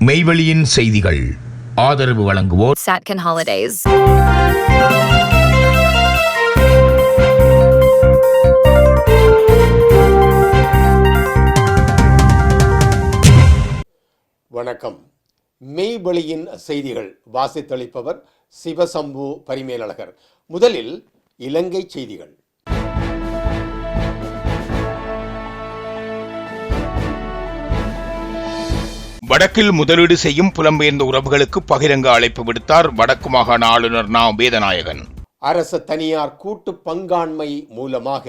மெய்வெளியின் செய்திகள் ஆதரவு வழங்குவோர் Satcon Holidays. வணக்கம். மெய்வெளியின் செய்திகள் வாசித்தளிப்பவர் சிவசம்பு பரிமேலழகர். முதலில் இலங்கை செய்திகள். வடக்கில் முதலீடு செய்யும் புலம்பெயர்ந்த உறவுகளுக்கு பகிரங்க அழைப்பு விடுத்தார் வடக்கு மாகாண ஆளுநர் நா. வேதநாயகன். அரசு தனியார் கூட்டு பங்காண்மை மூலமாக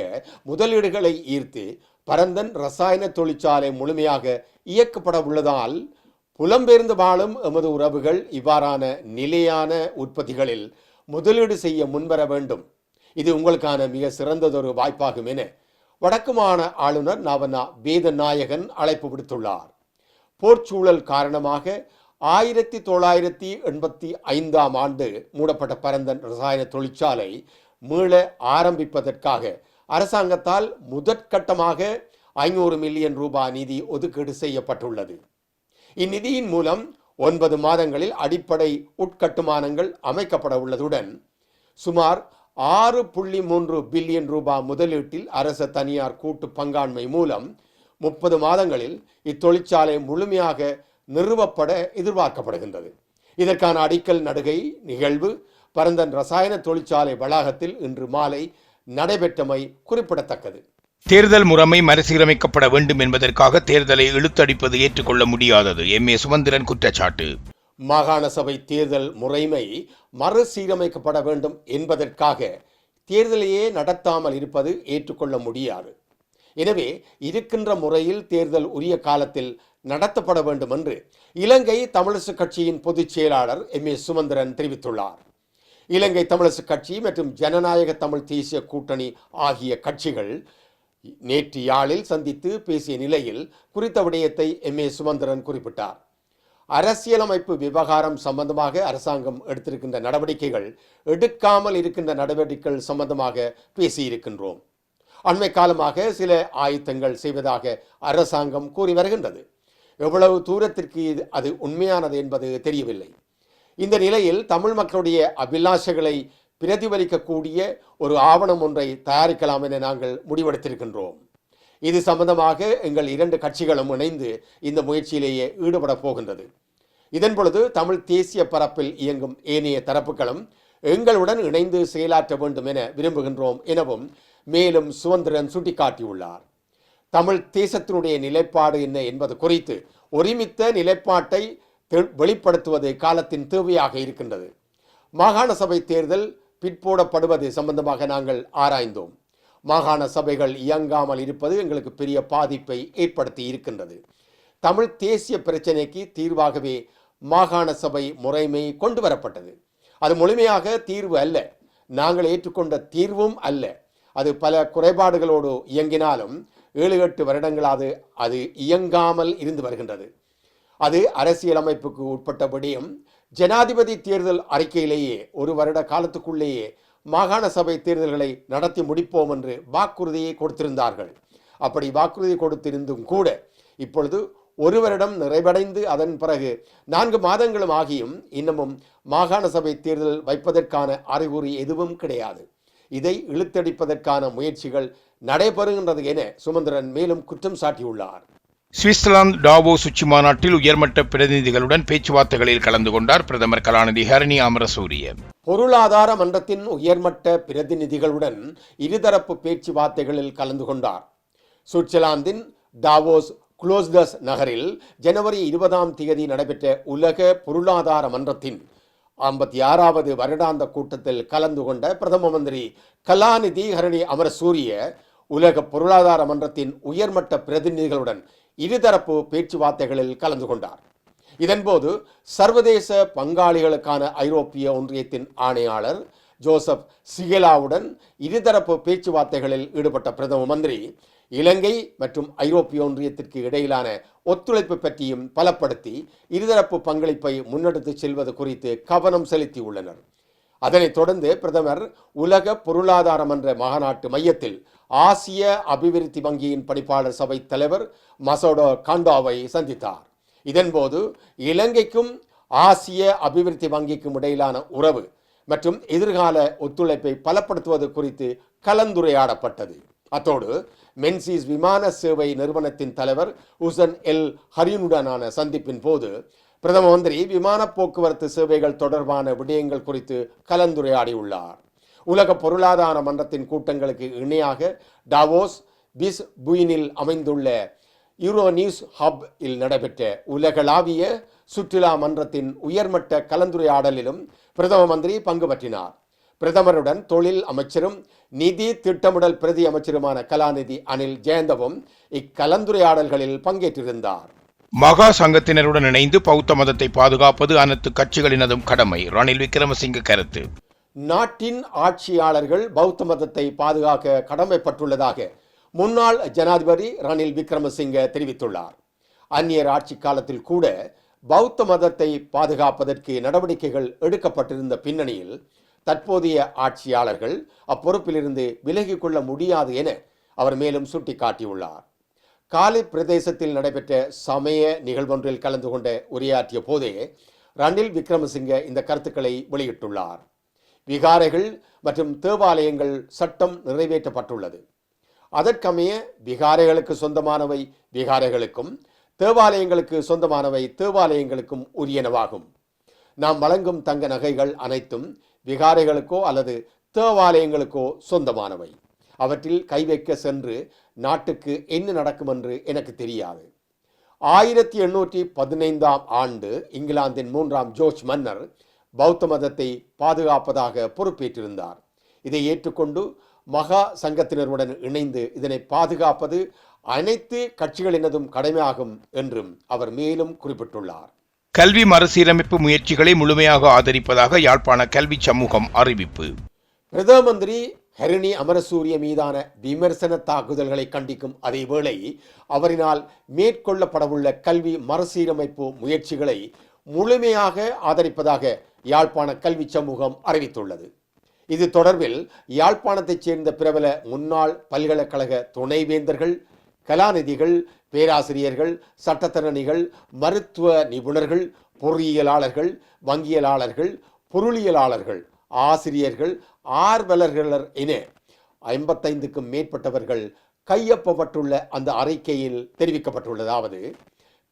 முதலீடுகளை ஈர்த்து பரந்தன் ரசாயன தொழிற்சாலை முழுமையாக இயக்கப்பட உள்ளதால் புலம்பெயர்ந்து வாழும் எமது உறவுகள் இவ்வாறான நிலையான உற்பத்திகளில் முதலீடு செய்ய முன்வர வேண்டும். இது உங்களுக்கான மிக சிறந்ததொரு வாய்ப்பாகும் என வடக்கு மாகாண ஆளுநர் நா. வேதநாயகன் அழைப்பு விடுத்துள்ளார். போர்ச்சூழல் காரணமாக 1985 ஆண்டு மூடப்பட்ட பரந்தன் ரசாயன தொழிற்சாலை மீள ஆரம்பிப்பதற்காக அரசாங்கத்தால் முதற்கட்டமாக 500 மில்லியன் ரூபாய் நிதி ஒதுக்கீடு செய்யப்பட்டுள்ளது. இந்நிதியின் மூலம் 9 மாதங்களில் அடிப்படை உட்கட்டுமானங்கள் அமைக்கப்பட உள்ளதுடன் சுமார் 6.3 பில்லியன் ரூபாய் முதலீட்டில் அரச தனியார் கூட்டு பங்காண்மை மூலம் 30 மாதங்களில் இத்தொழிற்சாலை முழுமையாக நிறுவப்பட எதிர்பார்க்கப்படுகின்றது. இதற்கான அடிக்கல் நடுகை நிகழ்வு பரந்தன் ரசாயன தொழிற்சாலை வளாகத்தில் இன்று மாலை நடைபெற்றமை குறிப்பிடத்தக்கது. தேர்தல் முறைமை மறுசீரமைக்கப்பட வேண்டும் என்பதற்காக தேர்தலை இழுத்தடிப்பது ஏற்றுக்கொள்ள முடியாதது. எம். ஏ. சுமந்திரன் குற்றச்சாட்டு. மாகாண சபை தேர்தல் முறைமை மறுசீரமைக்கப்பட வேண்டும் என்பதற்காக தேர்தலையே நடத்தாமல் இருப்பது ஏற்றுக்கொள்ள முடியாது. எனவே இருக்கின்ற முறையில் தேர்தல் உரிய காலத்தில் நடத்தப்பட வேண்டும் என்று இலங்கை தமிழரசு கட்சியின் பொதுச் செயலாளர் எம். ஏ. சுமந்திரன் தெரிவித்துள்ளார். இலங்கை தமிழரசு கட்சி மற்றும் ஜனநாயக தமிழ் தேசிய கூட்டணி ஆகிய கட்சிகள் நேற்று யாழில் சந்தித்து பேசிய நிலையில் குறித்த விடயத்தை எம். ஏ. சுமந்திரன் குறிப்பிட்டார். அரசியலமைப்பு விவகாரம் சம்பந்தமாக அரசாங்கம் எடுத்திருக்கின்ற நடவடிக்கைகள் எடுக்காமல் இருக்கின்ற நடவடிக்கைகள் சம்பந்தமாக பேசியிருக்கின்றோம். அண்மை காலமாக சில ஆயத்தங்கள் செய்வதாக அரசாங்கம் கூறி வருகின்றது. எவ்வளவு தூரத்திற்கு அது உண்மையானது என்பது தெரியவில்லை. இந்த நிலையில் தமிழ் மக்களுடைய அபிலாஷைகளை பிரதிபலிக்கக்கூடிய ஒரு ஆவணம் ஒன்றை தயாரிக்கலாம் என நாங்கள் முடிவெடுத்திருக்கின்றோம். இது சம்பந்தமாக எங்கள் 2 கட்சிகளும் இணைந்து இந்த முயற்சியிலேயே ஈடுபட போகின்றது. இதன் பொழுது தமிழ் தேசிய பரப்பில் இயங்கும் ஏனைய தரப்புகளும் எங்களுடன் இணைந்து செயலாற்ற வேண்டும் என விரும்புகின்றோம் எனவும் மேலும் சுமந்திரன் சுட்டிக்காட்டியுள்ளார். தமிழ் தேசத்தினுடைய நிலைப்பாடு என்ன என்பது குறித்து ஒருமித்த நிலைப்பாட்டை வெளிப்படுத்துவது காலத்தின் தேவையாக இருக்கின்றது. மாகாண சபை தேர்தல் பிற்போடப்படுவது சம்பந்தமாக நாங்கள் ஆராய்ந்தோம். மாகாண சபைகள் இயங்காமல் இருப்பது எங்களுக்கு பெரிய பாதிப்பை ஏற்படுத்தி இருக்கின்றது. தமிழ் தேசிய பிரச்சனைக்கு தீர்வாகவே மாகாண சபை முறைமை கொண்டு வரப்பட்டது. அது முழுமையாக தீர்வு அல்ல, நாங்கள் ஏற்றுக்கொண்ட தீர்வும் அல்ல. அது பல குறைபாடுகளோடு இயங்கினாலும் 7-8 வருடங்களாவது அது இயங்காமல் இருந்து வருகின்றது. அது அரசியலமைப்புக்கு உட்பட்ட விடயம். ஜனாதிபதி தேர்தல் அறிக்கையிலேயே 1 வருட காலத்துக்குள்ளேயே மாகாண சபை தேர்தல்களை நடத்தி முடிப்போம் என்று வாக்குறுதியை கொடுத்திருந்தார்கள். அப்படி வாக்குறுதி கொடுத்திருந்தும் கூட இப்பொழுது 1 வருடம் நிறைவடைந்து அதன் பிறகு 4 மாதங்களும் ஆகியும் இன்னமும் மாகாண சபை தேர்தல் வைப்பதற்கான அறிகுறி எதுவும் கிடையாது. இதை இழுத்தடிப்பதற்கான முயற்சிகள் நடைபெறுகின்றது என சுமந்திரன் மேலும் குற்றம் சாட்டியுள்ளார். சுவிட்சர்லாந்து டாவோஸ் உச்சி மாநாட்டில் உயர்மட்ட பிரதிநிதிகளுடன் பேச்சுவார்த்தைகளில் கலந்து கொண்டார் பிரதமர் கலாநிதி ஹரணி அமரசூரிய. பொருளாதார மன்றத்தின் உயர்மட்ட பிரதிநிதிகளுடன் இருதரப்பு பேச்சுவார்த்தைகளில் கலந்து கொண்டார். சுவிட்சர்லாந்தின் டாவோஸ் குளோஸ்டஸ் நகரில் ஜனவரி 20 நடைபெற்ற உலக பொருளாதார மன்றத்தின் 56வது வருடாந்த கூட்டத்தில் கலந்து கொண்ட பிரதம மந்திரி கலாநிதி ஹரணி அமரசூரிய உலக பொருளாதார மன்றத்தின் உயர்மட்ட பிரதிநிதிகளுடன் இருதரப்பு பேச்சுவார்த்தைகளில் கலந்து கொண்டார். இதன்போது சர்வதேச பங்காளிகளுக்கான ஐரோப்பிய ஒன்றியத்தின் ஆணையாளர் ஜோசப் சிகேலாவுடன் இருதரப்பு பேச்சுவார்த்தைகளில் ஈடுபட்ட பிரதம மந்திரி இலங்கை மற்றும் ஐரோப்பிய ஒன்றியத்திற்கு இடையிலான ஒத்துழைப்பு பற்றியும் பலப்படுத்தி இருதரப்பு பங்களிப்பை முன்னெடுத்து செல்வது குறித்து கவனம் செலுத்தியுள்ளனர். அதனைத் தொடர்ந்து பிரதமர் உலக பொருளாதார மன்ற மாநாட்டு மையத்தில் ஆசிய அபிவிருத்தி வங்கியின் பணிப்பாளர் சபை தலைவர் மசோடோ காண்டோவை சந்தித்தார். இதன்போது இலங்கைக்கும் ஆசிய அபிவிருத்தி வங்கிக்கும் இடையிலான உறவு மற்றும் எதிர்கால ஒத்துழைப்பை பலப்படுத்துவது குறித்து கலந்துரையாடப்பட்டது. அத்தோடு மென்சிஸ் விமான சேவை நிறுவனத்தின் தலைவர் உசன் எல் ஹரியுனுடனான சந்திப்பின் போது பிரதம மந்திரி விமான போக்குவரத்து சேவைகள் தொடர்பான விடயங்கள் குறித்து கலந்துரையாடியுள்ளார். உலக பொருளாதார மன்றத்தின் கூட்டங்களுக்கு இணையாக டாவோஸ் பிஸ் புயினில் அமைந்துள்ள யூரோ நியூஸ் ஹப் இல் நடைபெற்ற உலகளாவிய சுற்றுலா மன்றத்தின் உயர்மட்ட கலந்துரையாடலிலும் பிரதம மந்திரி பங்கு பற்றினார். பிரதமருடன் தொழில் அமைச்சரும் நிதி திட்டமிடல் பிரதி அமைச்சருமான கலாநிதி அனில் ஜெயந்தவும் இக்கலந்துரையாடல்களில் பங்கேற்றிருந்தார். மகா சங்கத்தினருடன் இணைந்து பௌத்த மதத்தை பாதுகாப்பது அனைத்து கட்சிகளினதும் கடமை. ரணில் விக்ரமசிங்க கருத்து. நாட்டின் ஆட்சியாளர்கள் பௌத்த மதத்தை பாதுகாக்க கடமைப்பட்டுள்ளதாக முன்னாள் ஜனாதிபதி ரணில் விக்ரமசிங்க தெரிவித்துள்ளார். அந்நியர் ஆட்சி காலத்தில் கூட பௌத்த மதத்தை பாதுகாப்பதற்கு நடவடிக்கைகள் எடுக்கப்பட்டிருந்த பின்னணியில் தற்போதைய ஆட்சியாளர்கள் அப்பொறுப்பிலிருந்து விலகிக் கொள்ள முடியாது என அவர் மேலும் சுட்டிக்காட்டியுள்ளார். காலி பிரதேசத்தில் நடைபெற்ற சமய நிகழ்வொன்றில் கலந்து கொண்ட உரையாற்றிய போதே ரணில் விக்ரமசிங்க இந்த கருத்துக்களை வெளியிட்டுள்ளார். விகாரைகள் மற்றும் தேவாலயங்கள் சட்டம் நிறைவேற்றப்பட்டுள்ளது. அதற்கமைய விகாரைகளுக்கு சொந்தமானவை விகாரைகளுக்கும், தேவாலயங்களுக்கு சொந்தமானவை தேவாலயங்களுக்கும் உரியனவாகும். நாம் வழங்கும் தங்க நகைகள் அனைத்தும் விகாரைகளுக்கோ அல்லது தேவாலயங்களுக்கோ சொந்தமானவை. அவற்றில் கை வைக்க சென்று நாட்டுக்கு என்ன நடக்கும் என்று எனக்கு தெரியாது. 1815ஆம் ஆண்டு இங்கிலாந்தின் 3ஆம் ஜோர்ஜ் மன்னர் பௌத்த மதத்தை பாதுகாப்பதாக பொறுப்பேற்றிருந்தார். இதை ஏற்றுக்கொண்டு மகா சங்கத்தினருடன் இணைந்து இதனை பாதுகாப்பது அனைத்து கட்சிகளினதும் கடமையாகும் என்றும் அவர் மேலும் குறிப்பிட்டுள்ளார். கல்வி மறுசீரமைப்பு முயற்சிகளை முழுமையாக ஆதரிப்பதாக யாழ்ப்பாண கல்வி சமூகம் அறிவிப்பு. பிரதம மந்திரி ஹரிணி அமரசூரிய மீதான விமர்சன தாக்குதல்களை கண்டிக்கும் அதேவேளை அவரினால் மேற்கொள்ளப்படவுள்ள கல்வி மறுசீரமைப்பு முயற்சிகளை முழுமையாக ஆதரிப்பதாக யாழ்ப்பாண கல்வி சமூகம் அறிவித்துள்ளது. இது தொடர்பில் யாழ்ப்பாணத்தைச் சேர்ந்த பிரபல முன்னாள் பல்கலைக்கழக துணைவேந்தர்கள், கலாநிதிகள், பேராசிரியர்கள், சட்டத்தரணிகள், மருத்துவ நிபுணர்கள், பொறியியலாளர்கள், வங்கியலாளர்கள், பொருளியலாளர்கள், ஆசிரியர்கள், ஆர்வலர்கள் என 55க்கும் மேற்பட்டவர்கள் கையொப்பப்பட்டுள்ள அந்த அறிக்கையில் தெரிவிக்கப்பட்டுள்ளதாவது,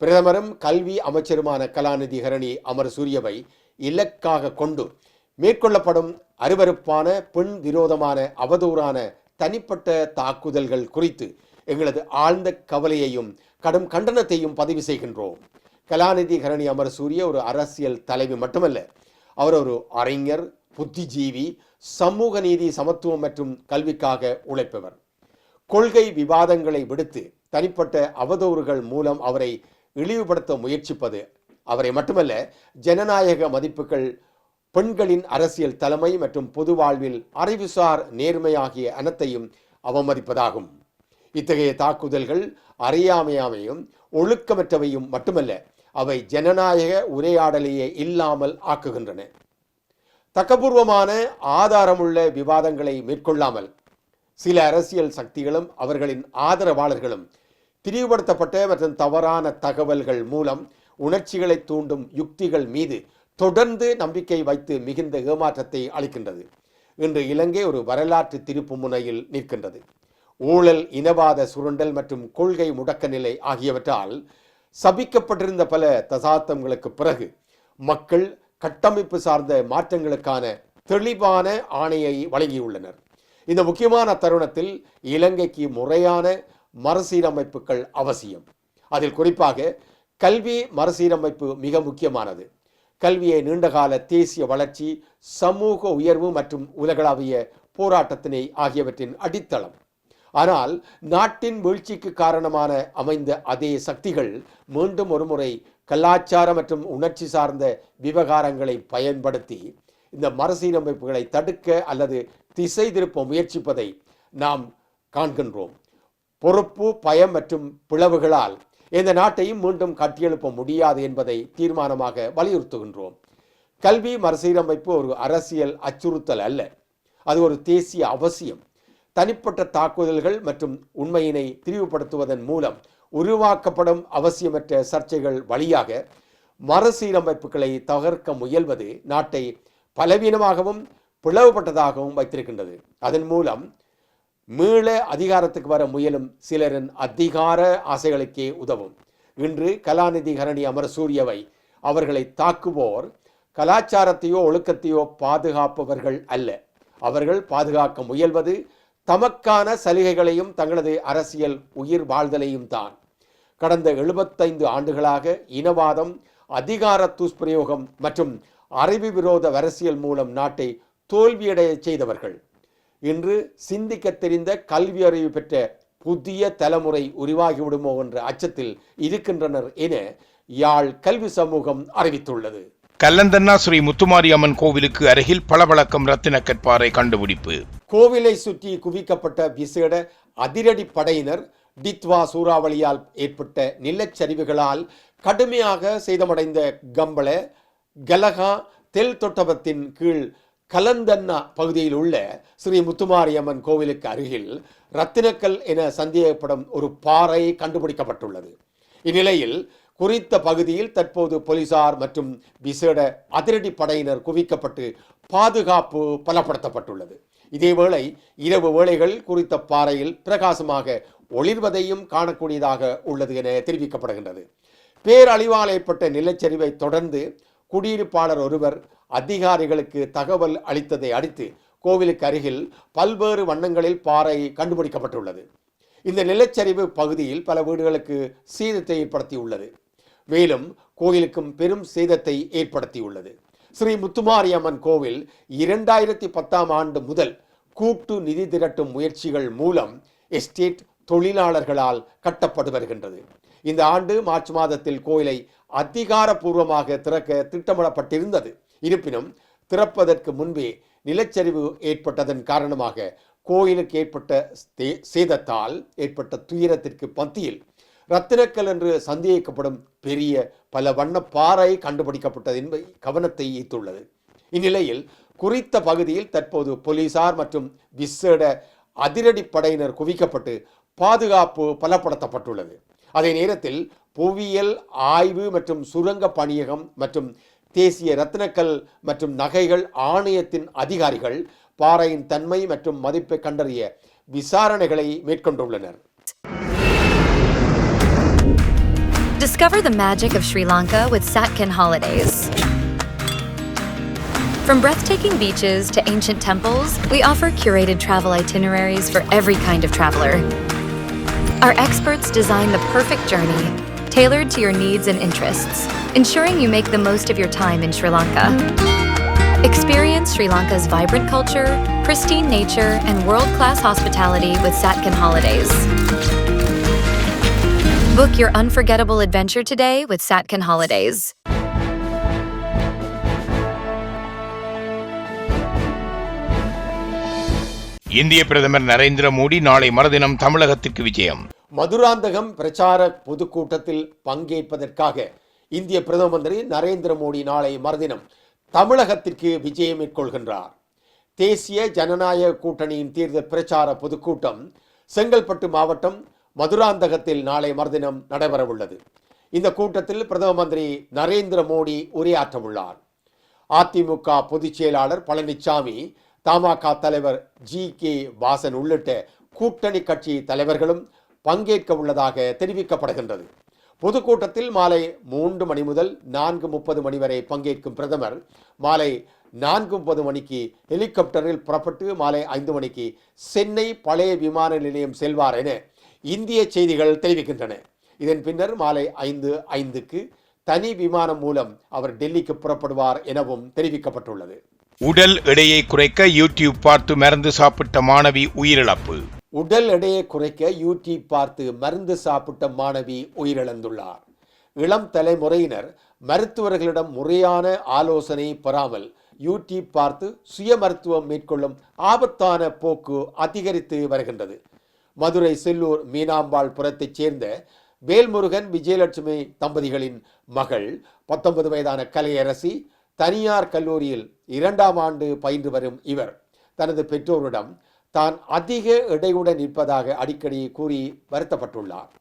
பிரதமரும் கல்வி அமைச்சருமான கலாநிதி ஹரணி அமரசூரியவை இலக்காக கொண்டு மேற்கொள்ளப்படும் அருவருப்பான பெண் விரோதமான அவதூறான தனிப்பட்ட தாக்குதல்கள் குறித்து எங்களது ஆழ்ந்த கவலையையும் கடும் கண்டனத்தையும் பதிவு செய்கின்றோம். கலாநிதி ஹரணி அமரசூரிய ஒரு அரசியல் தலைவி மட்டுமல்ல, அவர் ஒரு அறிஞர், புத்திஜீவி, சமூக நீதி, சமத்துவம் மற்றும் கல்விக்காக உழைப்பவர். கொள்கை விவாதங்களை விடுத்து தனிப்பட்ட அவதூறுகள் மூலம் அவரை இழிவுபடுத்த முயற்சிப்பது அவரை மட்டுமல்ல, ஜனநாயக மதிப்புகள், பெண்களின் அரசியல் தலைமை மற்றும் பொது வாழ்வில் அறிவுசார் நேர்மை ஆகிய அனைத்தையும் அவமதிப்பதாகும். இத்தகைய தாக்குதல்கள் அறியாமையாமையும் ஒழுக்கமற்றவையும் மட்டுமல்ல, அவை ஜனநாயக உரையாடலையே இல்லாமல் ஆக்குகின்றன. தக்கபூர்வமான ஆதாரமுள்ள விவாதங்களை மேற்கொள்ளாமல் சில அரசியல் சக்திகளும் அவர்களின் ஆதரவாளர்களும் திரிவுபடுத்தப்பட்ட மற்றும் தவறான தகவல்கள் மூலம் உணர்ச்சிகளை தூண்டும் யுக்திகள் மீது தொடர்ந்து நம்பிக்கை வைத்து மிகுந்த ஏமாற்றத்தை அளிக்கின்றது. இன்று இலங்கை ஒரு வரலாற்று திருப்பு முனையில் நிற்கின்றது. ஊழல், இனவாத சுரண்டல் மற்றும் கொள்கை முடக்க நிலை ஆகியவற்றால் சபிக்கப்பட்டிருந்த பல தசாப்தங்களுக்கு பிறகு மக்கள் கட்டமைப்பு சார்ந்த மாற்றங்களுக்கான தெளிவான ஆணையை வழங்கியுள்ளனர். இந்த முக்கியமான தருணத்தில் இலங்கைக்கு முறையான மறுசீரமைப்புகள் அவசியம். அதில் குறிப்பாக கல்வி மறுசீரமைப்பு மிக முக்கியமானது. கல்வியை நீண்டகால தேசிய வளர்ச்சி, சமூக உயர்வு மற்றும் உலகளாவிய போராட்டத்தினை ஆகியவற்றின் அடித்தளம். ஆனால் நாட்டின் வீழ்ச்சிக்கு காரணமான அமைந்த அதே சக்திகள் மீண்டும் ஒருமுறை கலாச்சார மற்றும் உணர்ச்சி சார்ந்த விவகாரங்களை பயன்படுத்தி இந்த மறுசீரமைப்புகளை தடுக்க அல்லது திசை திருப்ப முயற்சிப்பதை நாம் காண்கின்றோம். பொறுப்பு, பயம் மற்றும் பிளவுகளால் இந்த நாட்டையும் மீண்டும் கட்டியெழுப்ப முடியாது என்பதை தீர்மானமாக வலியுறுத்துகின்றோம். கல்வி மறுசீரமைப்பு ஒரு அரசியல் அச்சுறுத்தல் அல்ல, அது ஒரு தேசிய அவசியம். தனிப்பட்ட தாக்குதல்கள் மற்றும் உண்மையினை திரிவுபடுத்துவதன் மூலம் உருவாக்கப்படும் அவசியமற்ற சர்ச்சைகள் வழியாக மறுசீரமைப்புகளை தகர்க்க முயல்வது நாட்டை பலவீனமாகவும் பிளவுபட்டதாகவும் வைத்திருக்கின்றது. அதன் மூலம் மீள அதிகாரத்துக்கு வர முயலும் சிலரின் அதிகார ஆசைகளுக்கே உதவும். இன்று கலாநிதி ஹரணி அமரசூரியவை அவர்களை தாக்குவோர் கலாச்சாரத்தையோ ஒழுக்கத்தையோ பாதுகாப்பவர்கள் அல்ல. அவர்கள் பாதுகாக்க முயல்வது தமக்கான சலுகைகளையும் தங்களது அரசியல் உயிர் வாழ்தலையும் தான். கடந்த 75 ஆண்டுகளாக இனவாதம், அதிகார துஷ்பிரயோகம் மற்றும் அறிவு விரோத அரசியல் மூலம் நாட்டை தோல்வியடைய செய்தவர்கள் இன்று சிந்திக்க தெரிந்த கல்வி அறிவு பெற்ற புதிய தலைமுறை உருவாகிவிடுமோ என்ற அச்சத்தில் இருக்கின்றனர் என யாழ் கல்வி சமூகம் அறிவித்துள்ளது. கல்லந்தன்னா ஸ்ரீ முத்துமாரி அம்மன் கோவிலுக்கு அருகில் பளபளக்கும் ரத்தின கற்பாறை கண்டுபிடிப்பு. கோவிலை சுற்றி குவிக்கப்பட்ட விசேட அதிரடி படையினர் டித்வா சூறாவளியால் ஏற்பட்ட நிலச்சரிவுகளால் கடுமையாக சேதமடைந்த கம்பள, கலகா, தெல் தொட்டபத்தின் கீழ் கலந்தன்னா பகுதியில் உள்ள ஸ்ரீ முத்துமாரியம்மன் கோவிலுக்கு அருகில் ரத்தினக்கல் என சந்தேகப்படும் ஒரு பாறை கண்டுபிடிக்கப்பட்டுள்ளது. இந்நிலையில் குறித்த பகுதியில் தற்போது போலீசார் மற்றும் விசேட அதிரடி படையினர் குவிக்கப்பட்டு பாதுகாப்பு பலப்படுத்தப்பட்டுள்ளது. இதேவேளை இரவு வேளைகள் குறித்த பாறையில் பிரகாசமாக ஒளிர்வதையும் காணக்கூடியதாக உள்ளது என தெரிவிக்கப்படுகின்றது. பேரழிவால் ஏற்பட்ட நிலச்சரிவை தொடர்ந்து குடியிருப்பாளர் ஒருவர் அதிகாரிகளுக்கு தகவல் அளித்ததை அடுத்து கோவிலுக்கு அருகில் பல்வேறு வண்ணங்களில் பாறை கண்டுபிடிக்கப்பட்டுள்ளது. இந்த நிலச்சரிவு பகுதியில் பல வீடுகளுக்கு சேதத்தை ஏற்படுத்தியுள்ளது. மேலும் கோயிலுக்கும் பெரும் சேதத்தை ஏற்படுத்தியுள்ளது. ஸ்ரீ முத்துமாரியம்மன் கோவில் 2010ஆம் ஆண்டு முதல் கூட்டு நிதி திரட்டும் முயற்சிகள் மூலம் எஸ்டேட் தொழிலாளர்களால் கட்டப்பட்டு வருகின்றது. இந்த ஆண்டு மார்ச் மாதத்தில் கோயிலை அதிகாரப்பூர்வமாக திறக்க திட்டமிடப்பட்டிருந்தது. இருப்பினும் திறப்பதற்கு முன்பே நிலச்சரிவு ஏற்பட்டதன் காரணமாக கோயிலுக்கு ஏற்பட்ட சேதத்தால் ஏற்பட்ட துயரத்திற்கு மத்தியில் ரத்தினக்கல் என்று சந்தேகிக்கப்படும் பெரிய பல வண்ண பாறை கண்டுபிடிக்கப்பட்டது என்பதை கவனத்தை ஈர்த்துள்ளது. இந்நிலையில் குறித்த பகுதியில் தற்போது போலீசார் மற்றும் விசேட அதிரடி படையினர் குவிக்கப்பட்டு பாதுகாப்பு பலப்படுத்தப்பட்டுள்ளது. அதே நேரத்தில் புவியியல் ஆய்வு மற்றும் சுரங்க பணியகம் மற்றும் தேசிய ரத்தினக்கல் மற்றும் நகைகள் ஆணையத்தின் அதிகாரிகள் பாறையின் தன்மை மற்றும் மதிப்பை கண்டறிய விசாரணைகளை மேற்கொண்டுள்ளனர். Discover the magic of Sri Lanka with Satkin Holidays. From breathtaking beaches to ancient temples, we offer curated travel itineraries for every kind of traveler. Our experts design the perfect journey, tailored to your needs and interests, ensuring you make the most of your time in Sri Lanka. Experience Sri Lanka's vibrant culture, pristine nature, and world-class hospitality with Satkin Holidays. Book your unforgettable adventure today with Satkin Holidays. இந்திய பிரதமர் நரேந்திர மோடி நாளை மறுதினம் தமிழகத்திற்கு விஜயம். மதுராந்தகம் பிரச்சார பொதுக்கூட்டத்தில் பங்கேற்பதற்காக இந்திய பிரதம மந்திரி நரேந்திர மோடி நாளை மறுதினம் தமிழகத்திற்கு விஜயம் மேற்கொள்கின்றார். தேசிய ஜனநாயக கூட்டணியின் தேர்தல் பிரச்சார பொதுக்கூட்டம் செங்கல்பட்டு மாவட்டம் மதுராந்தகத்தில் நாளை மறுதினம் நடைபெறவுள்ளது. இந்த கூட்டத்தில் பிரதம மந்திரி நரேந்திர மோடி உரையாற்றவுள்ளார். அதிமுக பொதுச் செயலாளர் பழனிசாமி, தமாக தலைவர் ஜி.கே. வாசன் உள்ளிட்ட கூட்டணி கட்சி தலைவர்களும் பங்கேற்க உள்ளதாக தெரிவிக்கப்படுகின்றது. பொதுக்கூட்டத்தில் மாலை 3 மணி முதல் 4:30 மணி வரை பங்கேற்கும் பிரதமர் மாலை 4:30 மணிக்கு ஹெலிகாப்டரில் புறப்பட்டு மாலை 5 மணிக்கு சென்னை பழைய விமான நிலையம் செல்வார் என இந்திய செய்திகள் தெரிவிக்கின்றன. இதன் பின்னர் மாலை 5:05க்கு தனி விமானம் மூலம் அவர் டெல்லிக்கு புறப்படுவார் எனவும் தெரிவிக்கப்பட்டுள்ளது. உடல் எடையை குறைக்க யூடியூப் பார்த்து மருந்து சாப்பிட்ட மாணவி உயிரிழப்பு. உடல் எடையை குறைக்க யூடியூப் பார்த்து மருந்து சாப்பிட்ட மாணவி உயிரிழந்துள்ளார். இளம் தலைமுறையினர் மருத்துவர்களிடம் முறையான ஆலோசனை பெறாமல் யூடியூப் பார்த்து சுய மருத்துவம் மேற்கொள்ளும் ஆபத்தான போக்கு அதிகரித்து வருகின்றது. மதுரை செல்லூர் மீனாம்பாள் புரத்தைச் சேர்ந்த வேல்முருகன் விஜயலட்சுமி தம்பதிகளின் மகள் 19 வயதான கலையரசி தனியார் கல்லூரியில் 2ஆம் ஆண்டு பயின்று வரும் இவர் தனது பெற்றோரிடம் தான் அதிக எடையுடன் இருப்பதாக அடிக்கடி கூறி வருத்தப்பட்டுள்ளார்.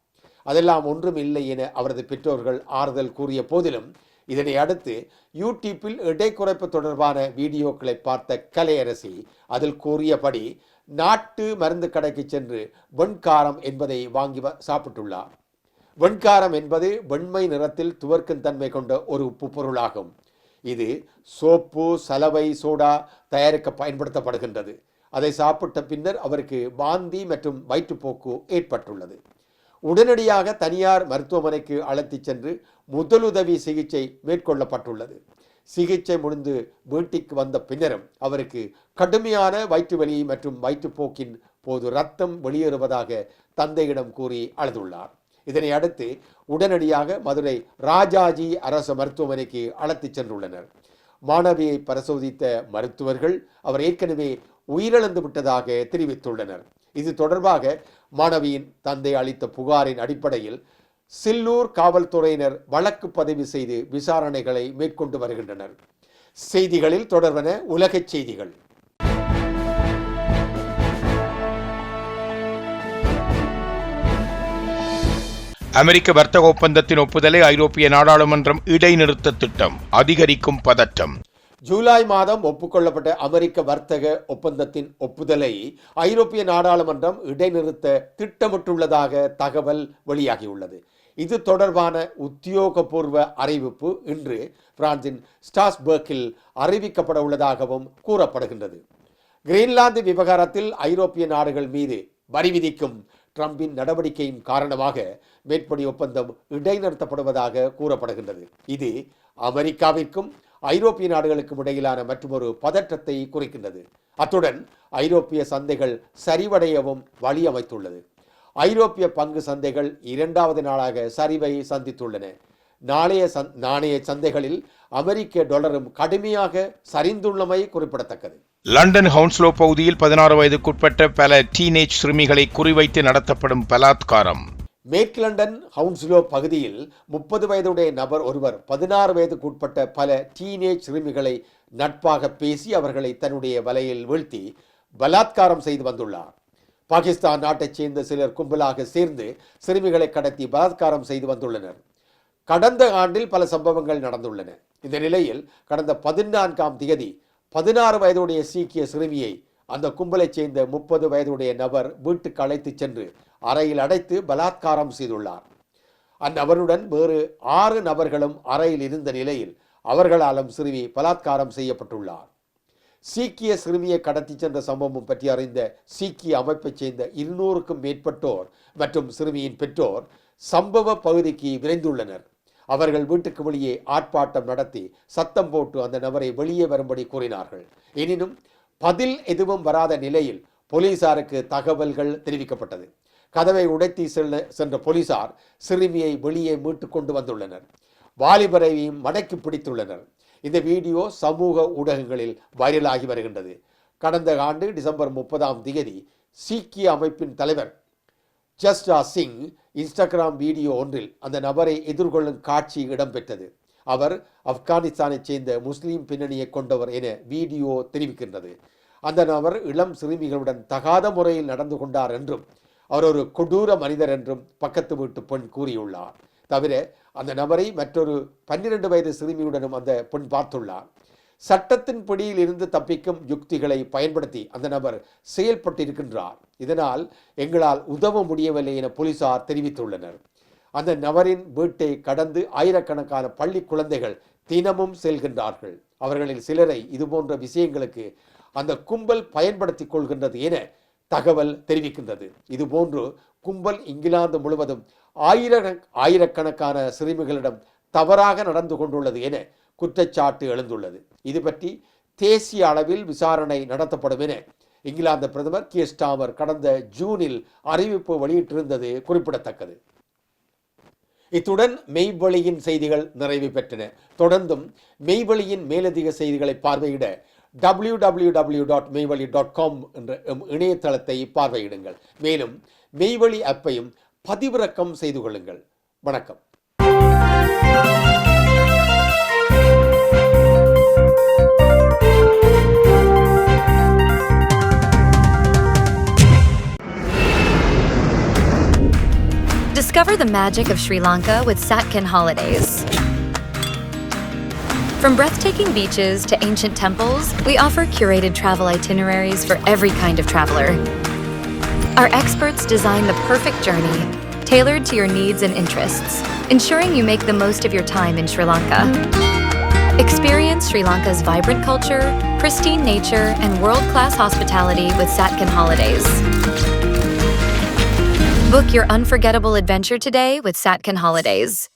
அதெல்லாம் ஒன்றும் இல்லை என அவரது பெற்றோர்கள் ஆறுதல் கூறிய போதிலும் இதனை அடுத்து யூடியூப்பில் எடை குறைப்பு தொடர்பான வீடியோக்களை பார்த்த கலையரசி அதில் கூறியபடி நாட்டு மருந்து கடைக்கு சென்று வெண்காரம் என்பதை வாங்கி சாப்பிட்டுள்ளார். வெண்காரம் என்பது வெண்மை நிறத்தில் துவர்க்கும் தன்மை கொண்ட ஒரு உப்பு பொருளாகும். இது சோப்பு, சலவை, சோடா தயாரிக்க பயன்படுத்தப்படுகின்றது. அதை சாப்பிட்ட பின்னர் அவருக்கு வாந்தி மற்றும் வயிற்றுப்போக்கு ஏற்பட்டுள்ளது. உடனடியாக தனியார் மருத்துவமனைக்கு அழைத்துச் சென்று முதலுதவி சிகிச்சை மேற்கொள்ளப்பட்டுள்ளது. சிகிச்சை முடிந்து வீட்டுக்கு வந்த பின்னரும் அவருக்கு கடுமையான வயிற்று வலி மற்றும் வயிற்றுப்போக்கின் போது ரத்தம் வெளியேறுவதாக தந்தையிடம் கூறி அழுதுள்ளார். இதனை அடுத்து உடனடியாக மதுரை ராஜாஜி அரசு மருத்துவமனைக்கு அழைத்துச் சென்றுள்ளனர். மாணவியை பரிசோதித்த மருத்துவர்கள் அவர் ஏற்கனவே உயிரிழந்து விட்டதாக தெரிவித்துள்ளனர். இது தொடர்பாக மாணவியின் தந்தை அளித்த புகாரின் அடிப்படையில் சில்லூர் காவல்துறையினர் வழக்கு பதிவு செய்து விசாரணைகளை மேற்கொண்டு வருகின்றனர். செய்திகளில் தொடர்வன உலகச் செய்திகள். அமெரிக்க வர்த்தக ஒப்பந்தத்தின் ஒப்புதலை ஐரோப்பிய நாடாளுமன்றம் இடைநிறுத்த திட்டம், அதிகரிக்கும் பதற்றம். ஜூலை மாதம் ஒப்புக்கொள்ளப்பட்ட அமெரிக்க வர்த்தக ஒப்பந்தத்தின் ஒப்புதலை ஐரோப்பிய நாடாளுமன்றம் இடைநிறுத்த திட்டமிட்டுள்ளதாக தகவல் வெளியாகியுள்ளது. இது தொடர்பான உத்தியோகபூர்வ அறிவிப்பு இன்று பிரான்சின் ஸ்ட்ராஸ்பர்க்கில் அறிவிக்கப்பட உள்ளதாகவும் கூறப்படுகின்றது. கிரீன்லாந்து விவகாரத்தில் ஐரோப்பிய நாடுகள் மீது வரி விதிக்கும் ட்ரம்பின் நடவடிக்கையின் காரணமாக மேற்படி ஒப்பந்தம் இடைநிறுத்தப்படுவதாக கூறப்படுகின்றது. இது அமெரிக்காவிற்கும் ஐரோப்பிய நாடுகளுக்கும் இடையிலான மற்றொரு பதற்றத்தை குறிக்கின்றது. அத்துடன் ஐரோப்பிய சந்தைகள் சரிவடையவும் வழி அமைத்துள்ளது. ஐரோப்பிய பங்கு சந்தைகள் இரண்டாவது நாளாக சரிவை சந்தித்துள்ளன. நாணய சந்தைகளில் அமெரிக்க டாலரும் கடுமையாக சரிந்துள்ளமை குறிப்பிடத்தக்கது. லண்டன் ஹவுன்ஸ்லோ பகுதியில் 16 வயதுக்குட்பட்ட பல டீனேஜ் சிறுமிகளை குறிவைத்து நடத்தப்படும் பலாத்காரம். மேற்கு லண்டன் ஹவுன்ஸ்லோ பகுதியில் 30 வயதுடைய நபர் ஒருவர் 16 வயதுக்குட்பட்ட பல டீனேஜ் சிறுமிகளை நட்பாக பேசி அவர்களை தன்னுடைய வலையில் வீழ்த்தி பலாத்காரம் செய்து வந்துள்ளார். பாகிஸ்தான் நாட்டைச் சேர்ந்த சிலர் கும்பலாக சேர்ந்து சிறுமிகளை கடத்தி பலாத்காரம் செய்து வந்துள்ளனர். கடந்த ஆண்டில் பல சம்பவங்கள் நடந்துள்ளன. இந்த நிலையில் கடந்த 14ஆம் தேதி 16 வயதுடைய சீக்கிய சிறுமியை அந்த கும்பலைச் சேர்ந்த 30 வயதுடைய நபர் வீட்டுக்கு அழைத்து சென்று அறையில் அடைத்து பலாத்காரம் செய்துள்ளார். அந்நபருடன் வேறு 6 நபர்களும் அறையில் இருந்த நிலையில் அவர்களாலும் சிறுமி பலாத்காரம் செய்யப்பட்டுள்ளார். சீக்கிய சிறுமியை கடத்தி சென்ற சம்பவம் பற்றி அறிந்த சீக்கிய அமைப்பைச் சேர்ந்த 200க்கும் மேற்பட்டோர் மற்றும் சிறுமியின் பெற்றோர் சம்பவ பகுதிக்கு விரைந்துள்ளனர். அவர்கள் வீட்டுக்கு வெளியே ஆர்ப்பாட்டம் நடத்தி சத்தம் போட்டு அந்த நபரை வெளியே வரும்படி கூறினார்கள். எனினும் பதில் எதுவும் வராத நிலையில் போலீசாருக்கு தகவல்கள் தெரிவிக்கப்பட்டது. கதவை உடைத்து சென்ற போலீசார் சிறுமியை வெளியே மீட்டு கொண்டு வந்துள்ளனர். வாலிபரையும் மடக்கி பிடித்துள்ளனர். இந்த வீடியோ சமூக ஊடகங்களில் வைரலாகி வருகின்றது. கடந்த ஆண்டு டிசம்பர் 30ஆம் தேதி சீக்கிய அமைப்பின் தலைவர் ஜஸ்டா சிங் இன்ஸ்டாகிராம் வீடியோ ஒன்றில் அந்த நபரை எதிர்கொள்ளும் காட்சி இடம்பெற்றது. அவர் ஆப்கானிஸ்தானைச் சேர்ந்த முஸ்லீம் பின்னணியை கொண்டவர் என வீடியோ தெரிவிக்கின்றது. அந்த நபர் இளம் சிறுமிகளுடன் தகாத முறையில் நடந்து கொண்டார் என்றும் அவர் ஒரு கொடூர மனிதர் என்றும் பக்கத்து வீட்டு பெண் கூறியுள்ளார். தவிர அந்த நபரை மற்றொரு 12 வயது சிறுமியுடனும் அந்த பெண் பார்த்துள்ளார். சட்டத்தின் பிடியில் இருந்து தப்பிக்கும் யுக்திகளை பயன்படுத்தி அந்த நபர் செயல்பட்டிருக்கின்றார். இதனால் எங்களால் உதவ முடியவில்லை என போலீசார் தெரிவித்துள்ளனர். அந்த நபரின் வீட்டை கடந்து ஆயிரக்கணக்கான பள்ளி குழந்தைகள் தினமும் செல்கின்றார்கள். அவர்களில் சிலரை இதுபோன்ற விஷயங்களுக்கு அந்த கும்பல் பயன்படுத்திக் கொள்கின்றது என தகவல் தெரிவிக்கின்றது. இதுபோன்று கும்பல் இங்கிலாந்து முழுவதும் ஆயிரக்கணக்கான சிறுமிகளிடம் தவறாக நடந்து கொண்டுள்ளது என குற்றச்சாட்டு எழுந்துள்ளது. இது பற்றி தேசிய அளவில் விசாரணை நடத்தப்படும் என இங்கிலாந்து பிரதமர் கியர் ஸ்டார்மர் கடந்த ஜூனில் அறிவிப்பு வெளியிட்டிருந்தது குறிப்பிடத்தக்கது. இத்துடன் மெய்வழியின் செய்திகள் நிறைவு பெற்றன. தொடர்ந்தும் மெய்வழியின் மேலதிக செய்திகளை பார்வையிட www.மெய்வழி.com என்ற இணையதளத்தை பார்வையிடுங்கள். மேலும் மெய்வழி ஆப்பையும் பதிவிறக்கம் செய்து கொள்ளுங்கள். வணக்கம். Discover Discover the magic of Sri Lanka with Satkin Holidays. From breathtaking beaches to ancient temples, we offer curated travel itineraries for every kind of traveler. Our experts design the perfect journey, tailored to your needs and interests, ensuring you make the most of your time in Sri Lanka. Experience Sri Lanka's vibrant culture, pristine nature, and world-class hospitality with Satkin Holidays. Book your unforgettable adventure today with Satkin Holidays.